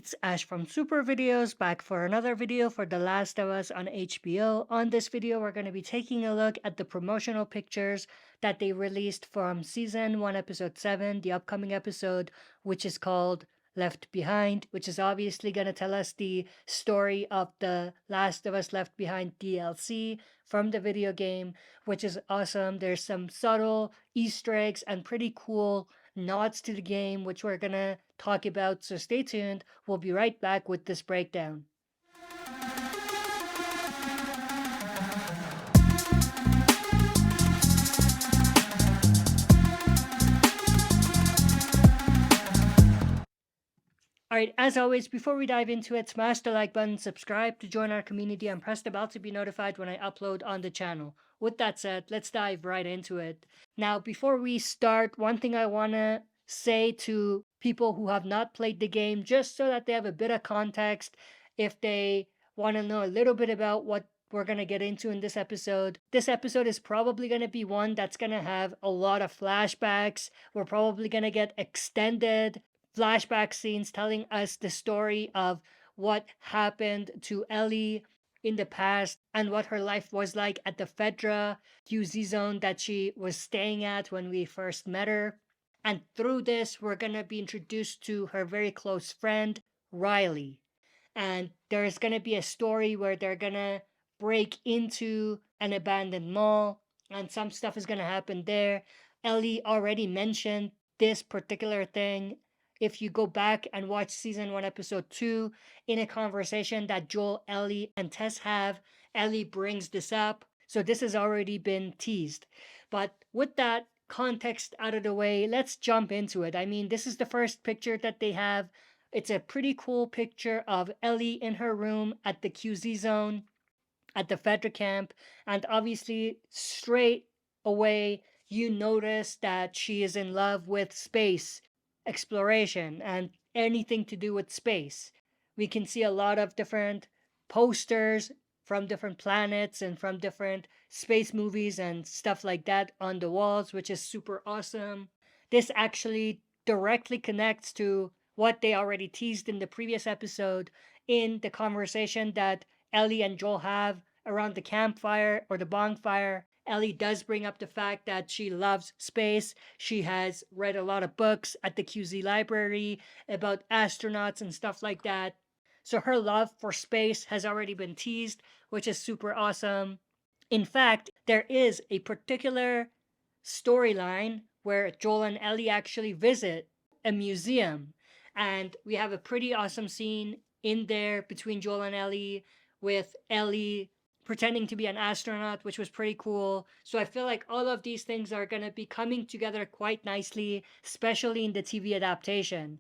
It's Ash from SuperVideos back for another video for The Last of Us on HBO. On this video, we're going to be taking a look at the promotional pictures that they released from Season 1, Episode 7, the upcoming episode, which is called Left Behind, which is obviously going to tell us the story of the Last of Us Left Behind DLC from the video game, which is awesome. There's some subtle Easter eggs and pretty cool nods to the game, which we're gonna talk about, so stay tuned. We'll be right back with this breakdown. Alright, as always, before we dive into it, smash the like button, subscribe to join our community, and press the bell to be notified when I upload on the channel. With that said, let's dive right into it. Now, before we start, one thing I want to say to people who have not played the game, just so that they have a bit of context, if they want to know a little bit about what we're going to get into in this episode. This episode is probably going to be one that's going to have a lot of flashbacks. We're probably going to get extended flashback scenes telling us the story of what happened to Ellie in the past and what her life was like at the Fedra QZ zone that she was staying at when we first met her. And through this, we're going to be introduced to her very close friend, Riley. And there's going to be a story where they're going to break into an abandoned mall, and some stuff is going to happen there. Ellie already mentioned this particular thing. If you go back and watch Season 1, Episode 2, in a conversation that Joel, Ellie, and Tess have, Ellie brings this up. So this has already been teased. But with that context out of the way, let's jump into it. I mean, this is the first picture that they have. It's a pretty cool picture of Ellie in her room at the QZ zone at the Fedra camp. And obviously, straight away, you notice that she is in love with space exploration and anything to do with space. We can see a lot of different posters from different planets and from different space movies and stuff like that on the walls, which is super awesome. This actually directly connects to what they already teased in the previous episode in the conversation that Ellie and Joel have around the campfire or the bonfire. Ellie does bring up the fact that she loves space. She has read a lot of books at the QZ library about astronauts and stuff like that. So her love for space has already been teased, which is super awesome. In fact, there is a particular storyline where Joel and Ellie actually visit a museum. And we have a pretty awesome scene in there between Joel and Ellie, with Ellie pretending to be an astronaut, which was pretty cool. So I feel like all of these things are going to be coming together quite nicely, especially in the TV adaptation.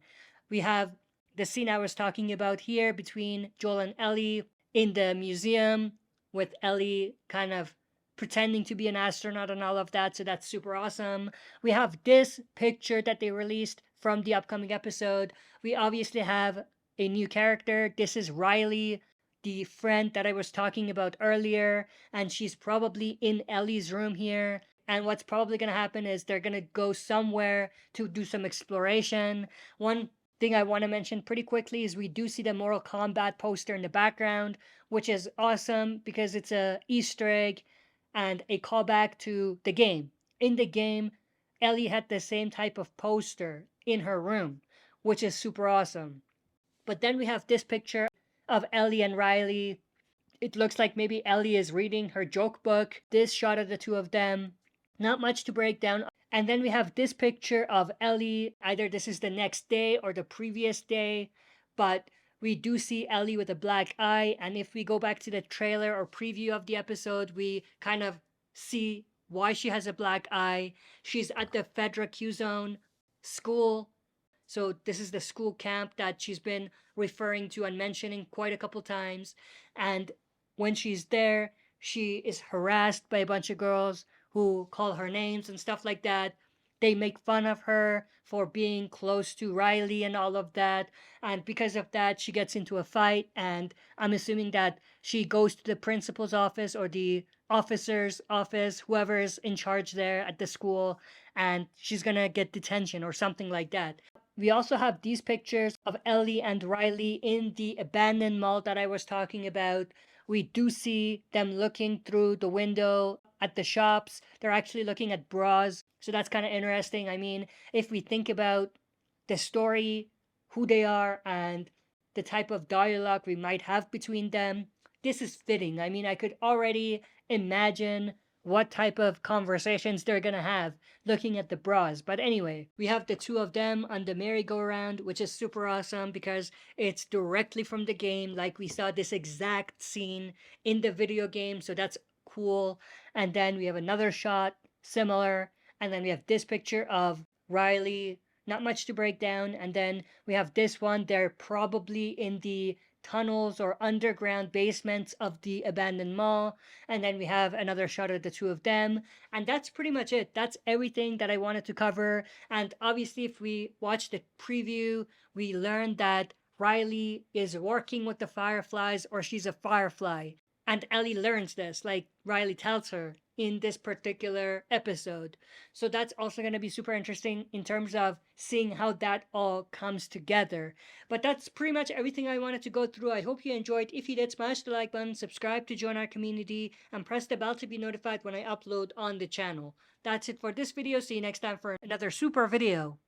We have the scene I was talking about here between Joel and Ellie in the museum, with Ellie kind of pretending to be an astronaut and all of that. So that's super awesome. We have this picture that they released from the upcoming episode. We obviously have a new character. This is Riley, the friend that I was talking about earlier, and she's probably in Ellie's room here. And what's probably going to happen is they're going to go somewhere to do some exploration. One thing I want to mention pretty quickly is we do see the Mortal Kombat poster in the background, which is awesome because it's a Easter egg and a callback to the game. In the game, Ellie had the same type of poster in her room, which is super awesome. But then we have this picture of Ellie and Riley. It looks like maybe Ellie is reading her joke book. This shot of the two of them, not much to break down. And then we have this picture of Ellie. Either this is the next day or the previous day, but we do see Ellie with a black eye. And if we go back to the trailer or preview of the episode, we kind of see why she has a black eye. She's at the Fedra Q Zone school. So this is the school camp that she's been referring to and mentioning quite a couple times. And when she's there, she is harassed by a bunch of girls who call her names and stuff like that. They make fun of her for being close to Riley and all of that. And because of that, she gets into a fight. And I'm assuming that she goes to the principal's office or the officer's office, whoever's in charge there at the school, and she's gonna get detention or something like that. We also have these pictures of Ellie and Riley in the abandoned mall that I was talking about. We do see them looking through the window at the shops. They're actually looking at bras. So that's kind of interesting. I mean, if we think about the story, who they are, and the type of dialogue we might have between them, this is fitting. I mean, I could already imagine what type of conversations they're gonna have looking at the bras. But anyway, we have the two of them on the merry-go-round, which is super awesome because it's directly from the game. Like we saw this exact scene in the video game, so that's cool. And then we have another shot similar, and then we have this picture of Riley. Not much to break down. And then we have this one. They're probably in the tunnels or underground basements of the abandoned mall. And then we have another shot of the two of them. And that's pretty much it. That's everything that I wanted to cover. And obviously, if we watch the preview, we learned that Riley is working with the Fireflies, or she's a Firefly. And Ellie learns this, like Riley tells her in this particular episode. So that's also going to be super interesting in terms of seeing how that all comes together. But that's pretty much everything I wanted to go through. I hope you enjoyed. If you did, smash the like button, subscribe to join our community, and press the bell to be notified when I upload on the channel. That's it for this video. See you next time for another super video.